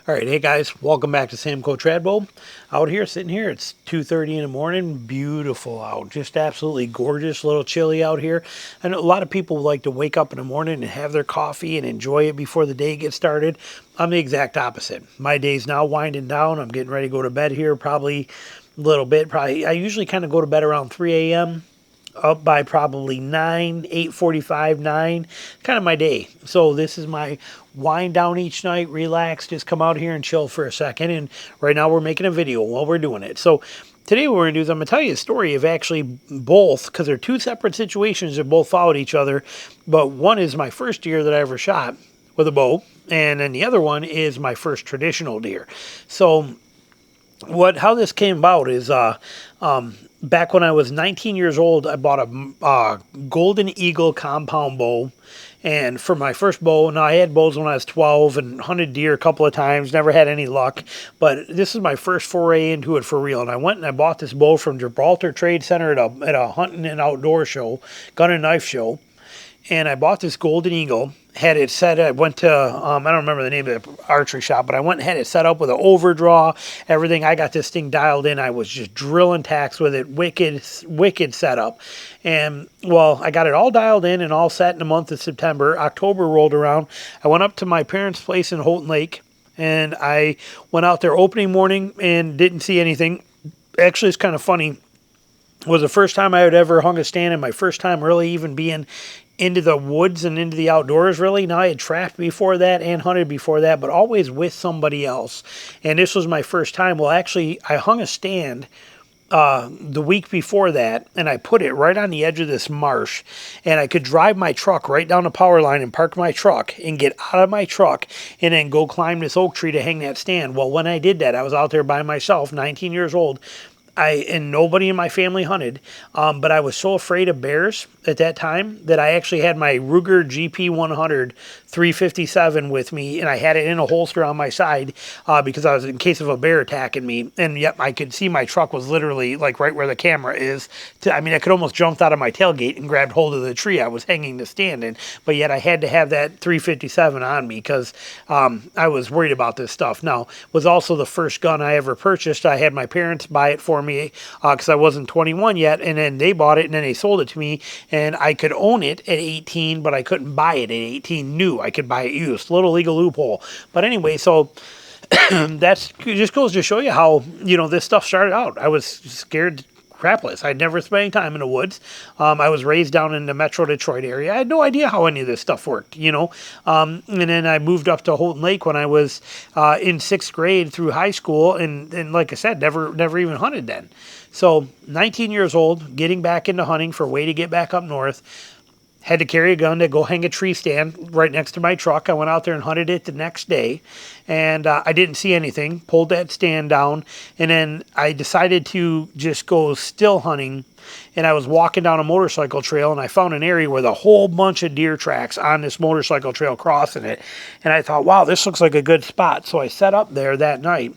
All right, hey guys, welcome back to Samco Tradbo. Out here, sitting here, it's 2:30 in the morning. Beautiful out, just absolutely gorgeous. A little chilly out here. I know a lot of people like to wake up in the morning and have their coffee and enjoy it before the day gets started. I'm the exact opposite. My day's now winding down. I'm getting ready to go to bed here, probably a little bit. I usually kind of go to bed around 3 a.m. up by probably 9, 8:45, 9, kind of my day. So this is my wind down each night, relax, just come out here and chill for a second. And right now we're making a video while we're doing it. So today what we're going to do is I'm going to tell you a story of actually both, because they're two separate situations that both followed each other. But one is my first deer that I ever shot with a bow, and then the other one is my first traditional deer. So how this came about is back when I was 19 years old, I bought a Golden Eagle compound bow. And for my first bow, now I had bows when I was 12 and hunted deer a couple of times, never had any luck. But this is my first foray into it for real. And I went and I bought this bow from Gibraltar Trade Center at a hunting and outdoor show, gun and knife show. And I bought this Golden Eagle, had it set. I went to, I don't remember the name of the archery shop, but I went and had it set up with an overdraw, everything. I got this thing dialed in. I was just drilling tacks with it, wicked setup. And, well, I got it all dialed in and all set in the month of September. October rolled around. I went up to my parents' place in Houghton Lake, and I went out there opening morning and didn't see anything. Actually, it's kind of funny. It was the first time I had ever hung a stand and my first time really even being into the woods and into the outdoors, really. Now, I had trapped before that and hunted before that, but always with somebody else. And this was my first time. Well, actually, I hung a stand the week before that, and I put it right on the edge of this marsh, and I could drive my truck right down the power line and park my truck and get out of my truck and then go climb this oak tree to hang that stand. Well, when I did that, I was out there by myself, 19 years old. And nobody in my family hunted, but I was so afraid of bears at that time that I actually had my Ruger GP100 357 with me, and I had it in a holster on my side because I was in case of a bear attacking me. And yet I could see my truck was literally like right where the camera is. I could almost jumped out of my tailgate and grabbed hold of the tree I was hanging the stand in, but yet I had to have that 357 on me because I was worried about this stuff. Now, it was also the first gun I ever purchased. I had my parents buy it for me because I wasn't 21 yet, and then they bought it and then they sold it to me, and I could own it at 18, but I couldn't buy it at 18 new. I could buy it used. Little legal loophole. But anyway, so that just goes to show you how, this stuff started out. I was scared crapless. I'd never spent any time in the woods. I was raised down in the Metro Detroit area. I had no idea how any of this stuff worked, and then I moved up to Houghton Lake when I was in 6th grade through high school, and like I said, never even hunted then. So 19 years old, getting back into hunting for a way to get back up north. Had to carry a gun to go hang a tree stand right next to my truck. I went out there and hunted it the next day, and I didn't see anything. Pulled that stand down, and then I decided to just go still hunting, and I was walking down a motorcycle trail, and I found an area with a whole bunch of deer tracks on this motorcycle trail crossing it, and I thought, wow, this looks like a good spot. So I set up there that night,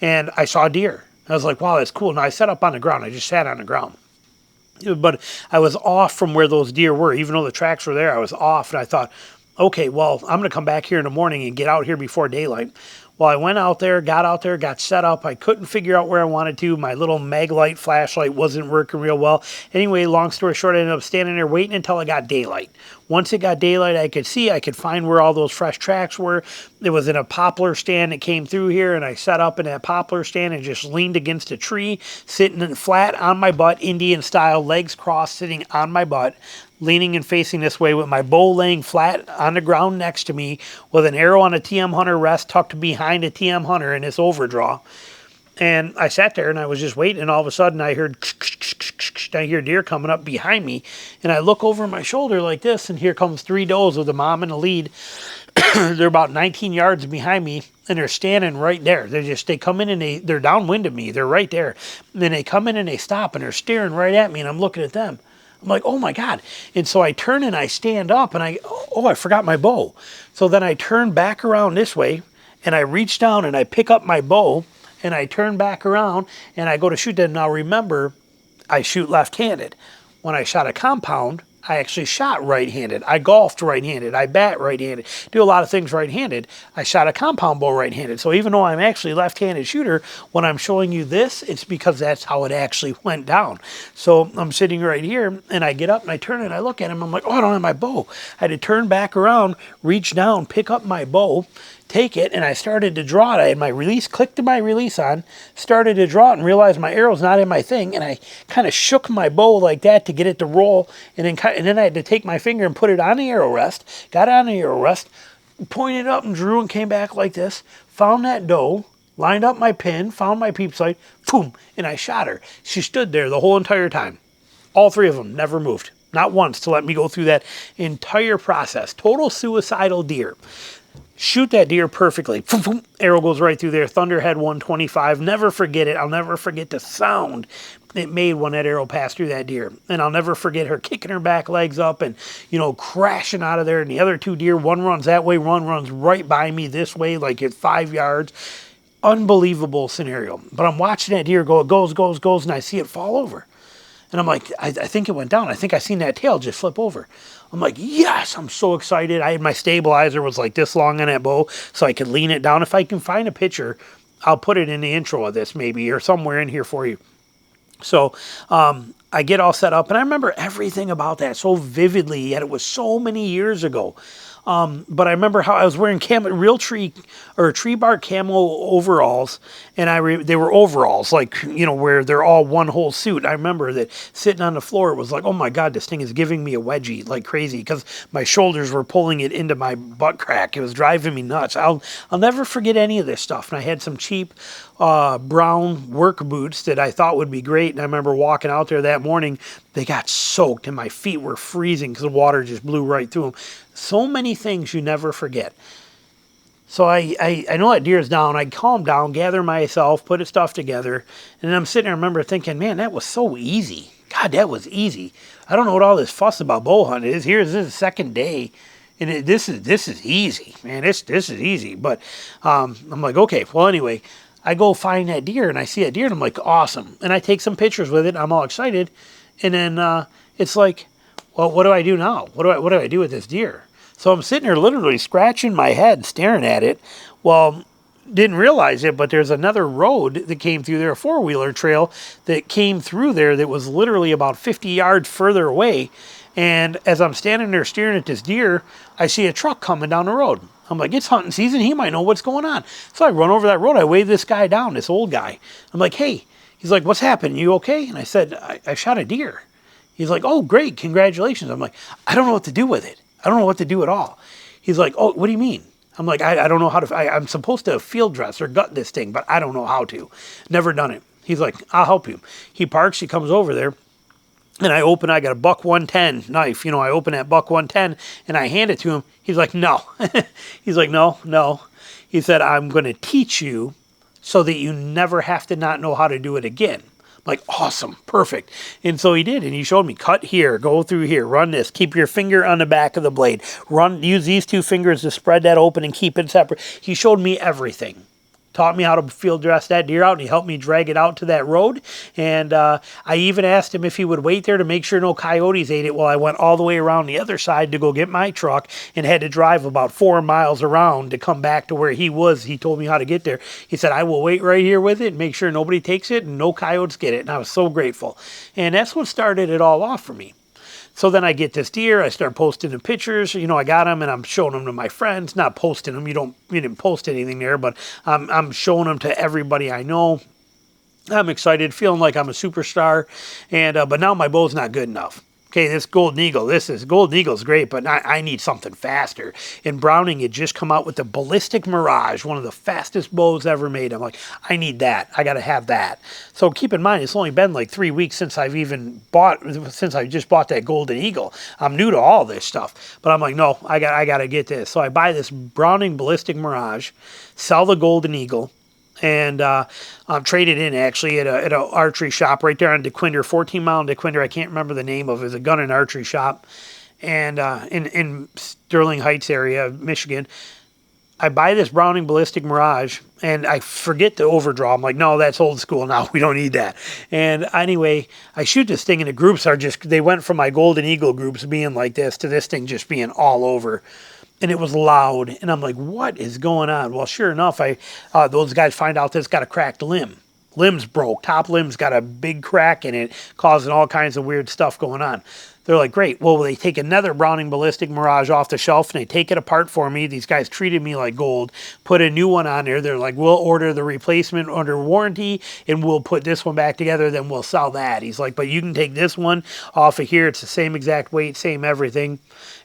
and I saw deer. I was like, wow, that's cool. Now I set up on the ground. I just sat on the ground. But I was off from where those deer were. Even though the tracks were there, I was off. And I thought, okay, well, I'm going to come back here in the morning and get out here before daylight. Well, I went out there, got set up. I couldn't figure out where I wanted to. My little Maglite flashlight wasn't working real well. Anyway, long story short, I ended up standing there waiting until it got daylight. Once it got daylight, I could find where all those fresh tracks were. It was in a poplar stand that came through here, and I set up in that poplar stand and just leaned against a tree, sitting flat on my butt, Indian style, legs crossed, sitting on my butt, leaning and facing this way with my bow laying flat on the ground next to me with an arrow on a TM Hunter rest tucked behind a TM Hunter in this overdraw. And I sat there and I was just waiting, and all of a sudden I heard deer coming up behind me, and I look over my shoulder like this, and here comes 3 does with a mom in the lead. They're about 19 yards behind me, and they're standing right there. They come in and they're downwind of me. They're right there. And then they come in and they stop, and they're staring right at me, and I'm looking at them. I'm like, oh my God. And so I turn and I stand up, and I forgot my bow. So then I turn back around this way, and I reach down and I pick up my bow, and I turn back around and I go to shoot them. Now remember, I shoot left-handed. When I shot a compound, I actually shot right-handed. I golfed right-handed. I bat right-handed. Do a lot of things right-handed. I shot a compound bow right-handed. So even though I'm actually left-handed shooter, when I'm showing you this, it's because that's how it actually went down. So I'm sitting right here, and I get up, and I turn, and I look at him. I'm like, oh, I don't have my bow. I had to turn back around, reach down, pick up my bow, take it, and I started to draw it. I had my release, clicked my release on, started to draw it, and realized my arrow's not in my thing, and I kind of shook my bow like that to get it to roll, and then I had to take my finger and put it on the arrow rest, got it on the arrow rest, pointed up and drew and came back like this, found that doe, lined up my pin, found my peep sight, boom, and I shot her. She stood there the whole entire time. All three of them never moved, not once, to let me go through that entire process. Total suicidal deer. Shoot that deer perfectly. Boom, boom, arrow goes right through there. Thunderhead 125. Never forget it. I'll never forget the sound it made when that arrow passed through that deer. And I'll never forget her kicking her back legs up and, crashing out of there. And the other two deer, one runs that way, one runs right by me this way, like at 5 yards. Unbelievable scenario. But I'm watching that deer go. It goes, and I see it fall over. And I'm like, I think it went down. I think I seen that tail just flip over. I'm like, yes, I'm so excited. I had my stabilizer was like this long on that bow, so I could lean it down. If I can find a picture, I'll put it in the intro of this maybe, or somewhere in here for you. So I get all set up, and I remember everything about that so vividly, yet it was so many years ago. But I remember how I was wearing real tree bark camo overalls, and they were overalls, like, where they're all one whole suit. I remember that sitting on the floor, it was like, oh my God, this thing is giving me a wedgie like crazy, because my shoulders were pulling it into my butt crack. It was driving me nuts. I'll never forget any of this stuff. And I had some cheap brown work boots that I thought would be great. And I remember walking out there that morning, they got soaked and my feet were freezing because the water just blew right through them. So many things you never forget. So I know that deer's down. I calm down, gather myself, put stuff together. And then I'm sitting there, I remember thinking, man, that was so easy. God, that was easy. I don't know what all this fuss about bow hunting is. This is the second day. And this is easy, man. This is easy. But I'm like, okay, well, anyway, I go find that deer, and I see that deer, and I'm like, awesome. And I take some pictures with it. I'm all excited. And then it's like, well, what do I do now? What do I do with this deer? So I'm sitting there literally scratching my head, staring at it. Well, didn't realize it, but there's another road that came through there, a four-wheeler trail that came through there that was literally about 50 yards further away. And as I'm standing there staring at this deer, I see a truck coming down the road. I'm like, it's hunting season. He might know what's going on. So I run over that road. I wave this guy down, this old guy. I'm like, hey. He's like, what's happening? You okay? And I said, I shot a deer. He's like, oh, great. Congratulations. I'm like, I don't know what to do with it. I don't know what to do at all. He's like, oh, what do you mean? I'm like, I don't know how to. I'm supposed to field dress or gut this thing, but I don't know how to. Never done it. He's like, I'll help you. He parks. He comes over there. And I got a buck 110 knife. I open that buck 110 and I hand it to him. He's like, no. He's like, no. He said, I'm going to teach you so that you never have to not know how to do it again. I'm like, awesome, perfect. And so he did. And he showed me, cut here, go through here, run this, keep your finger on the back of the blade, use these two fingers to spread that open and keep it separate. He showed me everything. Taught me how to field dress that deer out, and he helped me drag it out to that road. And I even asked him if he would wait there to make sure no coyotes ate it while I went all the way around the other side to go get my truck and had to drive about 4 miles around to come back to where he was. He told me how to get there. He said, I will wait right here with it and make sure nobody takes it and no coyotes get it. And I was so grateful. And that's what started it all off for me. So then I get this deer, I start posting the pictures, I got them and I'm showing them to my friends, not posting them, you didn't post anything there, but I'm showing them to everybody I know. I'm excited, feeling like I'm a superstar, and but now my bow's not good enough. Okay, this Golden Eagle's great, but I need something faster. And Browning had just come out with the Ballistic Mirage, one of the fastest bows ever made. I'm like, I need that. I got to have that. So keep in mind, it's only been like 3 weeks since I just bought that Golden Eagle. I'm new to all this stuff, but I'm like, no, I got to get this. So I buy this Browning Ballistic Mirage, sell the Golden Eagle, and traded in actually at an archery shop right there on DeQuinder, 14 Mile DeQuinder. I can't remember the name of it. It's a gun and archery shop, and in Sterling Heights area of Michigan. I buy this Browning Ballistic Mirage, and I forget to overdraw. I'm like, no, that's old school now. We don't need that. And anyway, I shoot this thing, and the groups they went from my Golden Eagle groups being like this to this thing just being all over. And it was loud, and I'm like, what is going on? Well, sure enough, those guys find out that it's got a cracked limb. Limb's broke. Top limb's got a big crack in it, causing all kinds of weird stuff going on. They're like, great. Well, they take another Browning Ballistic Mirage off the shelf, and they take it apart for me. These guys treated me like gold, put a new one on there. They're like, we'll order the replacement under warranty, and we'll put this one back together, then we'll sell that. He's like, but you can take this one off of here. It's the same exact weight, same everything.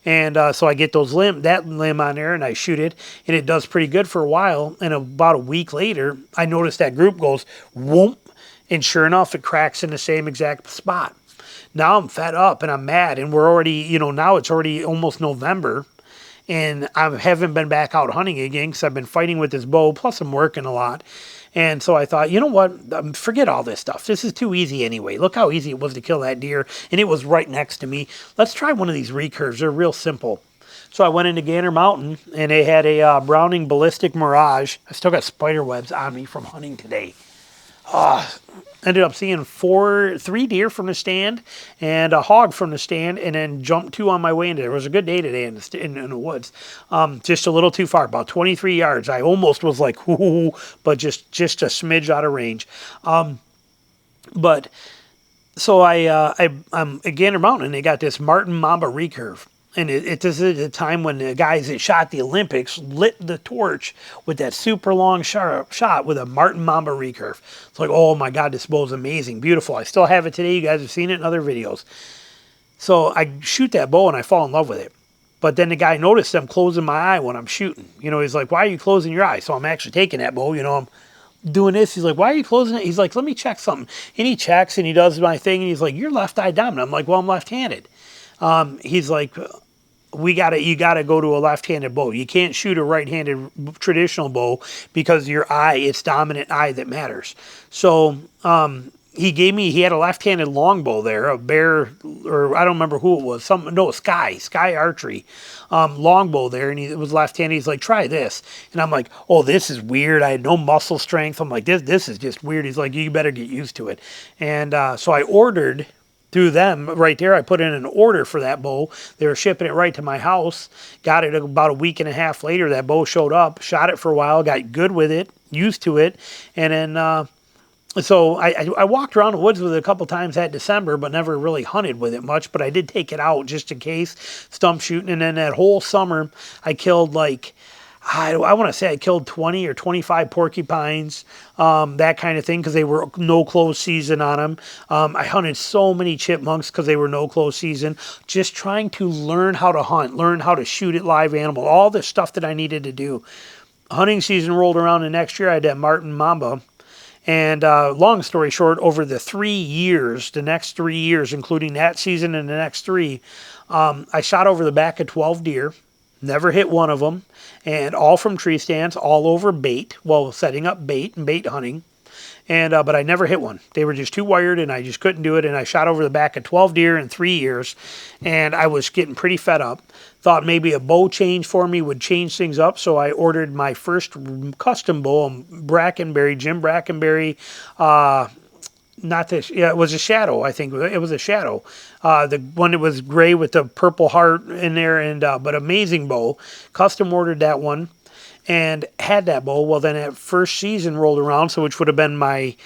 And so I get that limb on there, and I shoot it, and it does pretty good for a while. And about a week later, I noticed that group goes, whoomp, and sure enough, it cracks in the same exact spot. Now I'm fed up and I'm mad, and we're already, now it's already almost November, and I haven't been back out hunting again because I've been fighting with this bow, plus I'm working a lot. And so I thought, you know what, forget all this stuff. This is too easy anyway. Look how easy it was to kill that deer, and it was right next to me. Let's try one of these recurves. They're real simple. So I went into Gander Mountain, and they had a Browning Ballistic Mirage. I still got spider webs on me from hunting today. Ended up seeing 3 deer from the stand and a hog from the stand, and then jumped 2 on my way into there. It was a good day today in the woods. Just a little too far, about 23 yards. I almost was like, ooh, but just a smidge out of range. But so I'm at Gander Mountain, and they got this Martin Mamba recurve. And this is a time when the guys that shot the Olympics lit the torch with that super long shot with a Martin Mamba recurve. It's like, oh my God, this bow is amazing, beautiful. I still have it today. You guys have seen it in other videos. So I shoot that bow and I fall in love with it. But then the guy noticed I'm closing my eye when I'm shooting. He's like, why are you closing your eye? So I'm actually taking that bow, I'm doing this. He's like, why are you closing it? He's like, let me check something. And he checks and he does my thing. And he's like, you're left eye dominant. I'm like, well, I'm left-handed. He's like, you gotta go to a left-handed bow. You can't shoot a right-handed traditional bow because your eye, it's dominant eye that matters. So he had a left-handed longbow there, a Bear, or I don't remember who it was, Sky Archery longbow there, and it was left-handed. He's like, try this. And I'm like, oh, this is weird. I had no muscle strength. I'm like, this is just weird. He's like, you better get used to it. And so I ordered through them right there. I put in an order for that bow. They were shipping it right to my house. Got it about a week and a half later. That bow showed up, shot it for a while, got good with it, used to it. And then, so I walked around the woods with it a couple times that December, but never really hunted with it much. But I did take it out just in case, stump shooting. And then that whole summer, I killed I want to say I killed 20 or 25 porcupines, that kind of thing, because they were no close season on them. I hunted so many chipmunks because they were no close season. Just trying to learn how to hunt, learn how to shoot at live animal, all the stuff that I needed to do. Hunting season rolled around the next year. I had that Martin Mamba. And long story short, over the next 3 years, including that season and the next 3, I shot over the back of 12 deer. Never hit one of them, and all from tree stands, all over bait, setting up bait and bait hunting. And but I never hit one. They were just too wired, and I just couldn't do it. And I shot over the back of 12 deer in 3 years, and I was getting pretty fed up. Thought maybe a bow change for me would change things up, so I ordered my first custom bow, Jim Brackenberry. It was a Shadow, I think. It was a Shadow. The one that was gray with the purple heart in there, and but amazing bow. Custom ordered that one and had that bow. Well, then that first season rolled around, which would have been my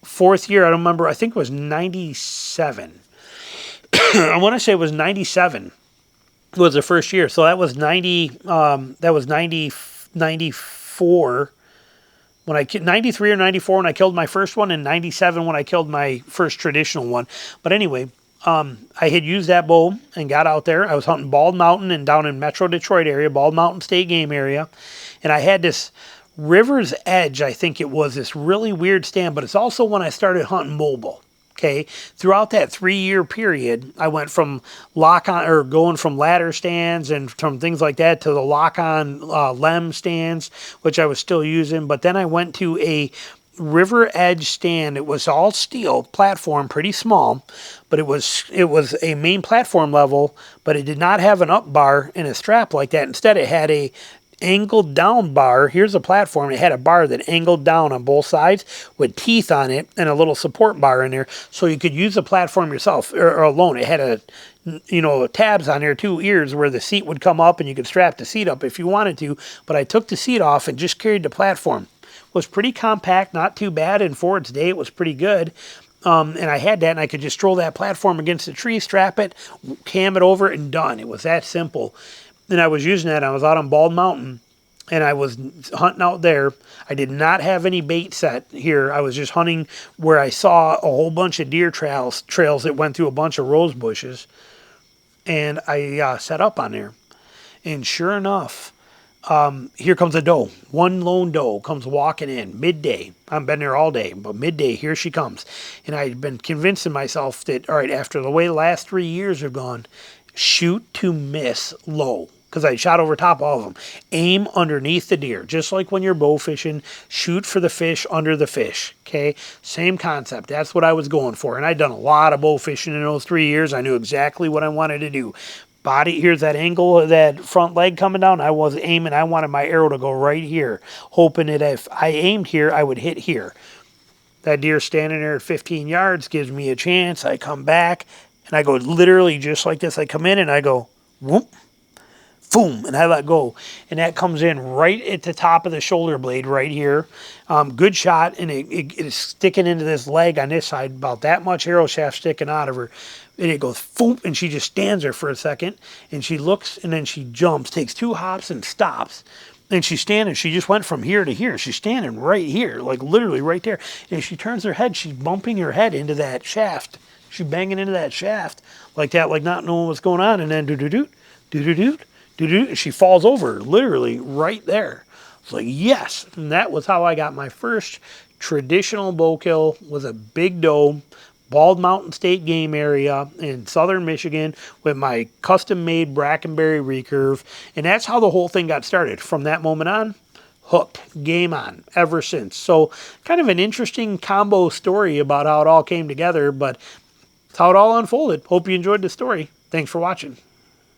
4th year. I don't remember. I think it was 97. I want to say it was 97 was the first year. So that was 94. When 93 or 94 when I killed my first one, and 97 when I killed my first traditional one. But anyway, I had used that bow and got out there. I was hunting Bald Mountain and down in Metro Detroit area, Bald Mountain State Game area. And I had this River's Edge, I think it was, this really weird stand, but it's also when I started hunting mobile. Okay, throughout that 3-year period, I went from going from ladder stands and from things like that to the lock-on LEM stands, which I was still using. But then I went to a River Edge stand. It was all steel platform, pretty small, but it was a main platform level, but it did not have an up bar and a strap like that. Instead, it angled down bar. Here's a platform. It had a bar that angled down on both sides with teeth on it and a little support bar in there, so you could use the platform yourself or alone. It had a, tabs on there, 2 ears where the seat would come up and you could strap the seat up if you wanted to. But I took the seat off and just carried the platform. It was pretty compact, not too bad, and for its day it was pretty good. And I had that, and I could just stroll that platform against the tree, strap it, cam it over, and done. It was that simple. And I was using that. I was out on Bald Mountain, and I was hunting out there. I did not have any bait set here. I was just hunting where I saw a whole bunch of deer trails that went through a bunch of rose bushes. And I set up on there. And sure enough, here comes a doe. One lone doe comes walking in midday. I've been there all day, but midday, here she comes. And I'd been convincing myself that, all right, after the way the last 3 years have gone, shoot to miss low. Because I shot over top all of them. Aim underneath the deer. Just like when you're bow fishing, shoot for the fish under the fish. Okay? Same concept. That's what I was going for. And I'd done a lot of bow fishing in those 3 years. I knew exactly what I wanted to do. Body, here's that angle of that front leg coming down. I was aiming. I wanted my arrow to go right here. Hoping that if I aimed here, I would hit here. That deer standing there at 15 yards gives me a chance. I come back and I go literally just like this. I come in and I go, whoop. Boom, and I let go. And that comes in right at the top of the shoulder blade right here. Good shot, and it is sticking into this leg on this side, about that much arrow shaft sticking out of her. And it goes, boom, and she just stands there for a second, and she looks, and then she jumps, takes 2 hops, and stops. And she's standing, she just went from here to here. She's standing right here, like literally right there. And she turns her head, she's bumping her head into that shaft. She's banging into that shaft like that, like not knowing what's going on, and then do-do-do, do-do-do, and she falls over, literally right there. It's like, yes. And that was how I got my first traditional bow kill, was a big doe, Bald Mountain State Game Area in southern Michigan with my custom-made Brackenberry recurve. And that's how the whole thing got started. From that moment on, hooked, game on, ever since. So kind of an interesting combo story about how it all came together, but it's how it all unfolded. Hope you enjoyed the story. Thanks for watching.